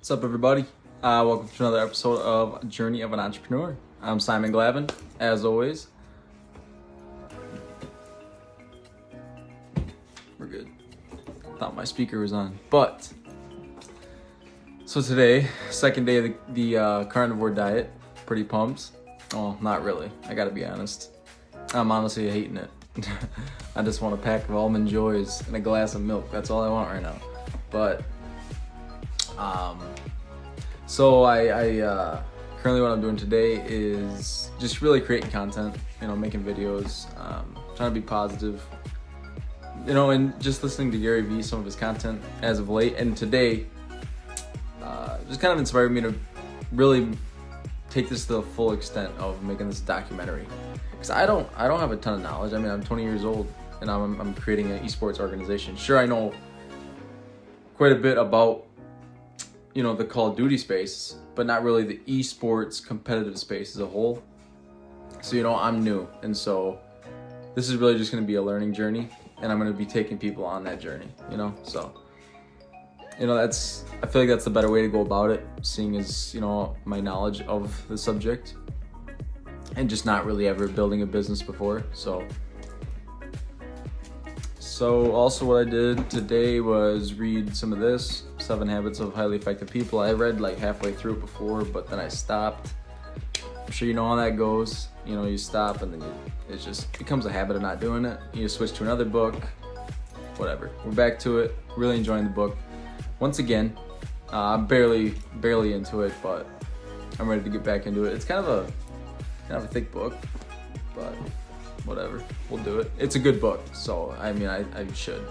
What's up, everybody? Welcome to another episode of Journey of an Entrepreneur. I'm Simon Glavin, as always. We're good. Thought my speaker was on. But, so today, second day of the carnivore diet. Pretty pumped. Well, not really. I gotta be honest. I'm honestly hating it. I just want a pack of Almond Joys and a glass of milk. That's all I want right now. But, so I currently what I'm doing today is just really creating content, making videos, trying to be positive, and just listening to Gary Vee, some of his content as of late, and today just kind of inspired me to really take this to the full extent of making this documentary, because I don't have a ton of knowledge. I mean, I'm 20 years old and I'm creating an eSports organization. Sure, I know quite a bit about the Call of Duty space, but not really the eSports competitive space as a whole. So, I'm new. And so this is really just going to be a learning journey, and I'm going to be taking people on that journey, So, I feel like that's the better way to go about it, seeing as, my knowledge of the subject and just not really ever building a business before. So also what I did today was read some of this, 7 Habits of Highly Effective People. I read like halfway through it before, but then I stopped. I'm sure you know how that goes. You stop and then it just becomes a habit of not doing it. You switch to another book, whatever. We're back to it. Really enjoying the book. Once again, I'm barely into it, but I'm ready to get back into it. It's kind of a thick book, but whatever, we'll do it. It's a good book, so I should.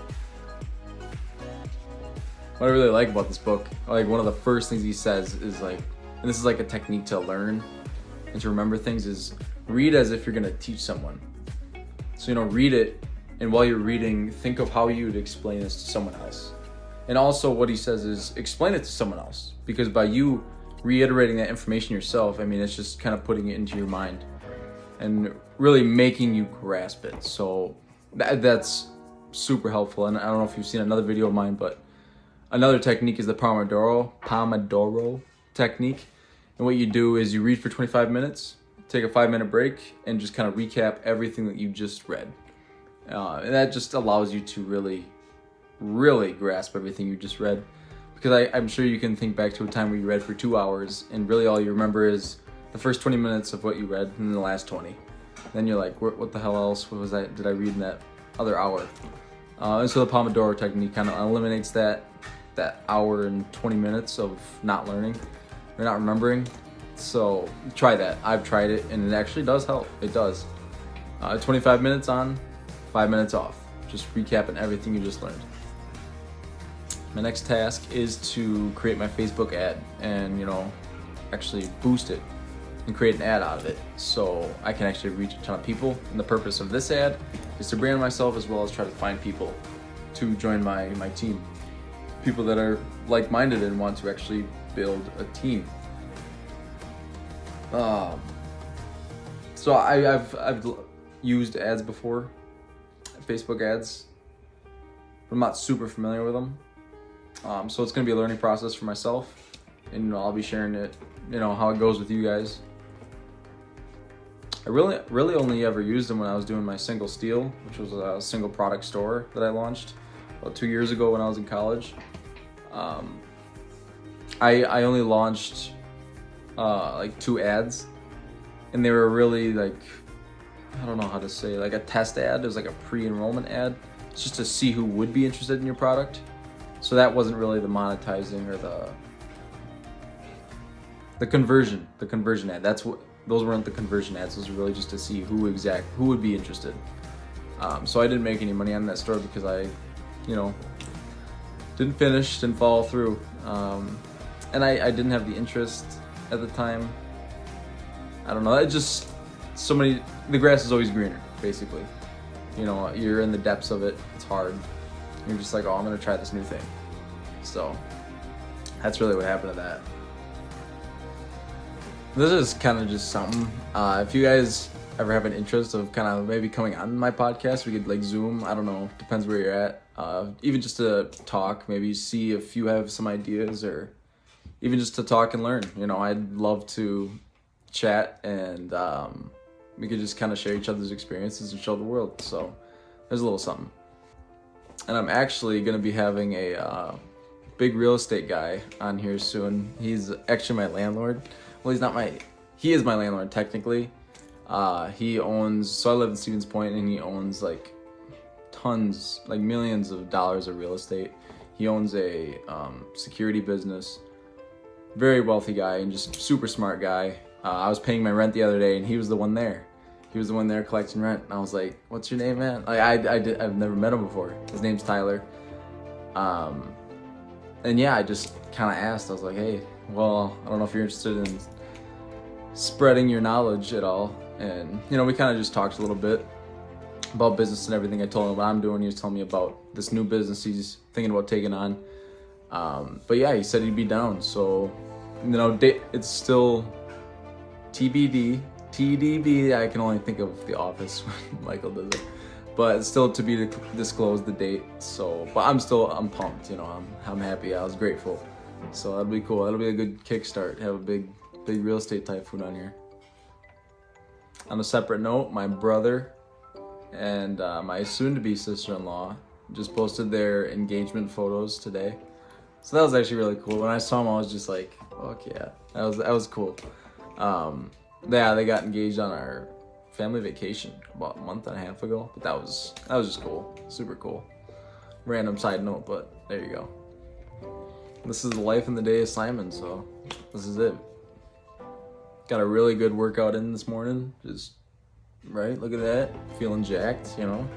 What I really like about this book, like one of the first things he says is and this is like a technique to learn and to remember things, is read as if you're gonna teach someone. So read it, and while you're reading, think of how you would explain this to someone else. And also what he says is explain it to someone else, because by you reiterating that information yourself, it's just kind of putting it into your mind and really making you grasp it. So that's super helpful. And I don't know if you've seen another video of mine, but another technique is the Pomodoro technique. And what you do is you read for 25 minutes, take a 5-minute break, and just kind of recap everything that you just read. And that just allows you to really grasp everything you just read. Because I'm sure you can think back to a time where you read for 2 hours and really all you remember is the first 20 minutes of what you read and then the last 20. Then you're like, what the hell else did I read in that other hour? And so the Pomodoro technique kind of eliminates that hour and 20 minutes of not learning or not remembering. So try that. I've tried it and it actually does help. It does. 25 minutes on, 5 minutes off. Just recapping everything you just learned. My next task is to create my Facebook ad and, actually boost it and create an ad out of it so I can actually reach a ton of people. And the purpose of this ad is to brand myself as well as try to find people to join my team. People that are like-minded and want to actually build a team. So I've used ads before, Facebook ads, but I'm not super familiar with them. So it's gonna be a learning process for myself, and I'll be sharing it, how it goes with you guys. I really only ever used them when I was doing my single steel, which was a single product store that I launched about 2 years ago when I was in college. I only launched 2 ads, and they were really I don't know how to say, a test ad. It was like a pre-enrollment ad. It's just to see who would be interested in your product. So that wasn't really the monetizing or the conversion ad. Those weren't the conversion ads. Those were really just to see who would be interested. So I didn't make any money on that store because I, didn't follow through. And I didn't have the interest at the time. I don't know. The grass is always greener, basically. You're in the depths of it. It's hard. You're just like, I'm gonna try this new thing. So that's really what happened to that. This is kind of just something. If you guys ever have an interest of kind of maybe coming on my podcast, we could Zoom. I don't know, depends where you're at. Even just to talk, maybe see if you have some ideas or even just to talk and learn. You know, I'd love to chat and we could just kind of share each other's experiences and show the world. So there's a little something. And I'm actually going to be having a big real estate guy on here soon. He's actually my landlord. Well, he is my landlord technically. He owns, so I live in Stevens Point, and he owns like tons, like millions of dollars of real estate. He owns a security business. Very wealthy guy and just super smart guy. I was paying my rent the other day, and he was the one there. He was the one there collecting rent, and I was like, "What's your name, man?" I've never met him before. His name's Tyler. And yeah, I just kind of asked. I was like, "Hey, well, I don't know if you're interested in spreading your knowledge at all." And you know, we kind of just talked a little bit about business and everything. I told him what I'm doing. He was telling me about this new business he's thinking about taking on. But yeah, he said he'd be down. So, you know, it's still TBD, TDB. I can only think of The Office when Michael does it, but it's still to be disclosed, the date. So, but I'm pumped. You know, I'm happy. I was grateful. So that'll be cool. That'll be a good kickstart. Have a big real estate typhoon on here. On a separate note, my brother and my soon-to-be sister-in-law just posted their engagement photos today. So that was actually really cool. When I saw them, I was just like, fuck yeah. That was cool. Yeah, they got engaged on our family vacation about a month and a half ago. But that was just cool. Super cool. Random side note, but there you go. This is the life in the day of Simon, so this is it. Got a really good workout in this morning. Just, right? Look at that. Feeling jacked, you know?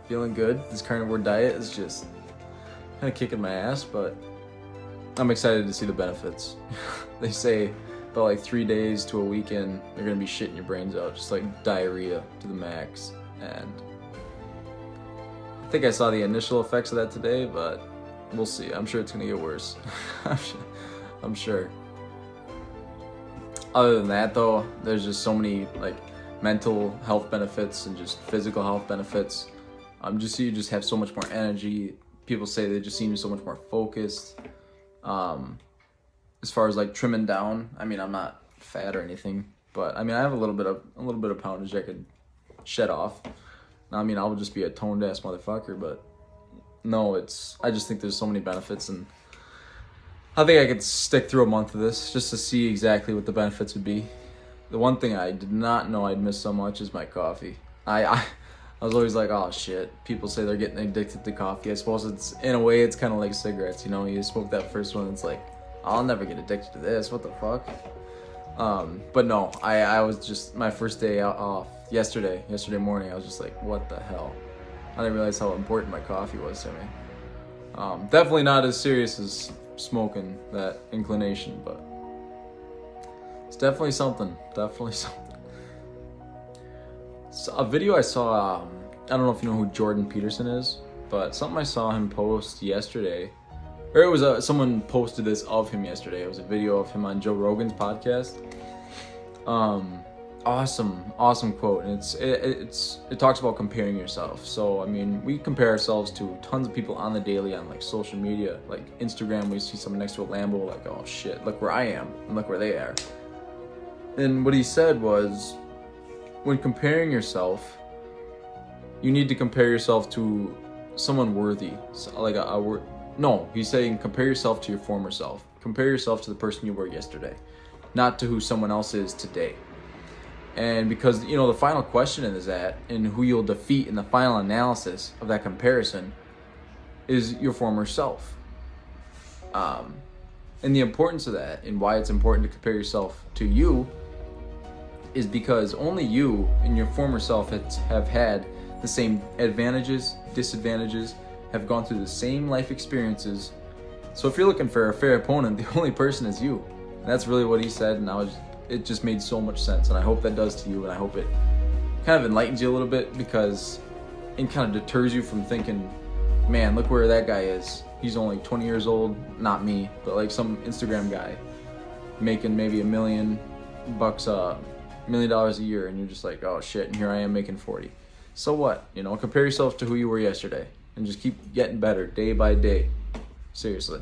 Feeling good. This carnivore diet is just kind of kicking my ass, but I'm excited to see the benefits. They say about like 3 days to a weekend, you're gonna be shitting your brains out, just like diarrhea to the max. And I think I saw the initial effects of that today, but we'll see. I'm sure it's gonna get worse. I'm sure. Other than that though, there's just so many like mental health benefits and just physical health benefits. You just have so much more energy. People say they just seem so much more focused. As far as like trimming down, I mean, I'm not fat or anything, but I mean, I have a little bit of poundage I could shed off. I mean, I'll just be a toned ass motherfucker, but no, I just think there's so many benefits, and I think I could stick through a month of this just to see exactly what the benefits would be. The one thing I did not know I'd miss so much is my coffee. I was always like, oh shit, people say they're getting addicted to coffee. I suppose it's, in a way, it's kind of like cigarettes, you know? You smoke that first one, it's like, I'll never get addicted to this, what the fuck? But no, I was just, my first day off, yesterday morning, I was just like, what the hell? I didn't realize how important my coffee was to me. Definitely not as serious as smoking, that inclination, but it's definitely something. So a video I saw, I don't know if you know who Jordan Peterson is, but something I saw him post yesterday, or it was someone posted this of him yesterday. It was a video of him on Joe Rogan's podcast. Awesome quote, and it talks about comparing yourself. So I mean, we compare ourselves to tons of people on the daily on like social media, like Instagram. We see someone next to a Lambo, like, oh shit, look where I am and look where they are. And what he said was, when comparing yourself, you need to compare yourself to someone worthy. Like he's saying compare yourself to your former self. Compare yourself to the person you were yesterday, not to who someone else is today. And because, you know, the final question is that, and who you'll defeat in the final analysis of that comparison is your former self. And the importance of that, and why it's important to compare yourself to you, is because only you and your former self have had the same advantages, disadvantages, have gone through the same life experiences. So if you're looking for a fair opponent, the only person is you. And that's really what he said, and it just made so much sense, and I hope that does to you, and I hope it kind of enlightens you a little bit, because it kind of deters you from thinking, man, look where that guy is. He's only 20 years old, not me, but like some Instagram guy making maybe $1 million a year, and you're just like, oh shit, and here I am making 40. So what? You know, compare yourself to who you were yesterday and just keep getting better day by day. Seriously.